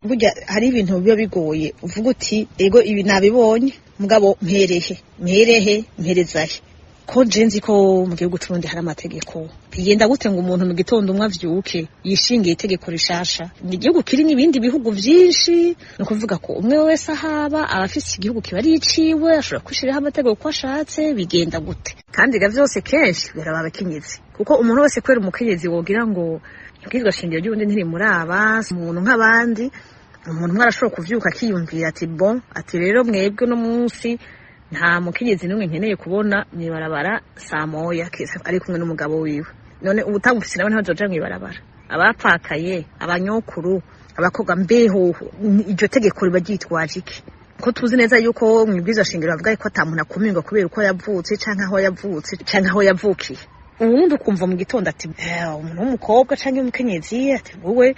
burya hari ibintu biba bigoye uvuga uti ego ibi nabibonye mugabo mperezahe ko jenzi ko mu gihugu c'Uburundi hari amategeko bigenda gute ngo umuntu mu gitondo umwe avyuke yishingiye itegeko rishasha ni igihugu kiri n'ibindi bihugu vyinshi no kuvuga ko umwe wese ahaba abafise igihugu kiba ari iciwe ashobora kwishiraho amategeko ko ashatse bigenda gute kandi ga vyose kenshi biraba abakenyezi kuko umuntu wese kwera umukenyezi wogira ngo ibwirizwa shingiro ry'ubundi ntirimuraba umuntu nk'abandi umuntu umwe arashobora kuvyuka akiyumvira ati bon ati rero mwebwe no munsi nta mukenyezi n'umwe nkeneye kubona mwibarabara saa moya ari kumwe n'umugabo wiwe none ubutamufise nawe ntazoja mwibarabara abapfakaye abanyokuru abakoga mbeho iryo tegeko riba ryitwaje iki ko tuzi neza yuko mwibwirizwa shingiro bavuga ko ata muntu akumirwa kubera uko yavutse canke aho yavukiye ubundi ukumva mu gitondo ati umuntu w'umukobwa canke umukenyezi ati wowe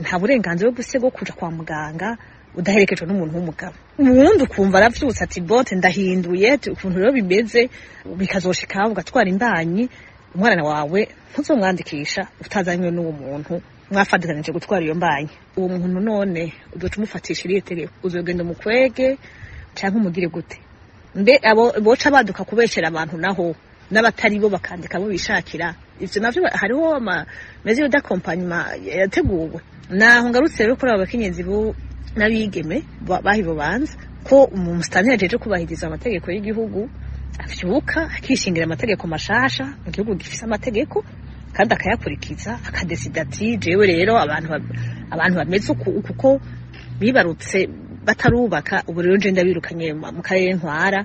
nta burenganzira bwo kuja kwa muganga udaherekejwe n'umuntu w'umugabo ubundi ukumva aravyutse ati bote ndahinduye ukuntu rero bimeze bikazoshika ugatwara imbanyi umwana wawe ntuzomwandikisha utazanywe n'uwo muntu mwafadikanije gutwara iyo mbanyi uwo muntu none uzoca umufatisha iriye tegeko uzogenda umukwege canke umugire gute mbe abo boca baduka kubeshera abantu naho n'abatari bo bakandika bo bishakira ivyo navyo hariho amezi d'accompagnement yateguwe naho ngarutse rero kuri abo bakenyezi bo n'abigeme bahibo banza ko umusitani yajeje kubahiriza amategeko y'igihugu avyuka akishingira amategeko mashasha mu gihugu gifise amategeko kandi akayakurikiza akadesida ati jewe rero abantu bameze kuko bibarutse batarubaka ubu rero nje ndabirukanye mu karere ntwara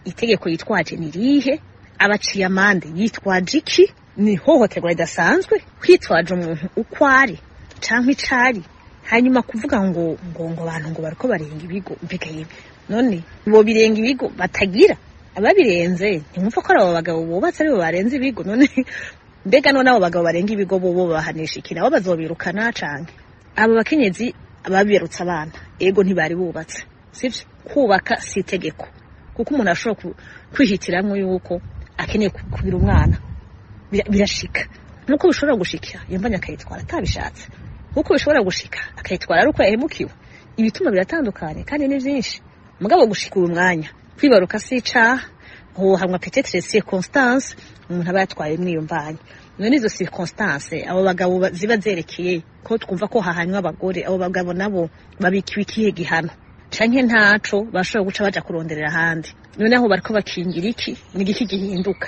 itegeko yitwaje nirihe abaciye amande yitwaje iki ni hohoterwa ridasanzwe kwitwaje umuntu ukwari canke icari hanyuma kuvuga ngo abantu ngo bariko barenga ibigo bigaye none bo birenga ibigo batagira ababirenze ntimumva ko abo bagabo bubatse ari bo barenze ibigo none mbega none abo bagabo barenga ibigo bo bahanisha iki nabo bazobirukana canke abo bakenyezi ababerutse abana ego ntibari bubatse sivyo kubaka si itegeko kuko umuntu ashobora kwihitiramwo yuko akeneye kubira umwana birashika nuko bishobora gushika yambanye akayitwara atabishatse kuko bishobora gushika akayitwara ari uko yahemukiwe ibituma biratandukanye kandi ni vyinshi mugabo gushika uyu mwanya kwibaruka si icaha ho hamwe peut-être circonstance umuntu aba yatwaye mwiyo mbanye none izo circonstance abo bagabo ziba zerekeye ko twumva ko hahanywa abagore abo bagabo nabo babikiwe ikihe gihano canke ntaco bashobora guca baja kuronderera ahandi none aho bariko bakingira iki ni giki gihinduka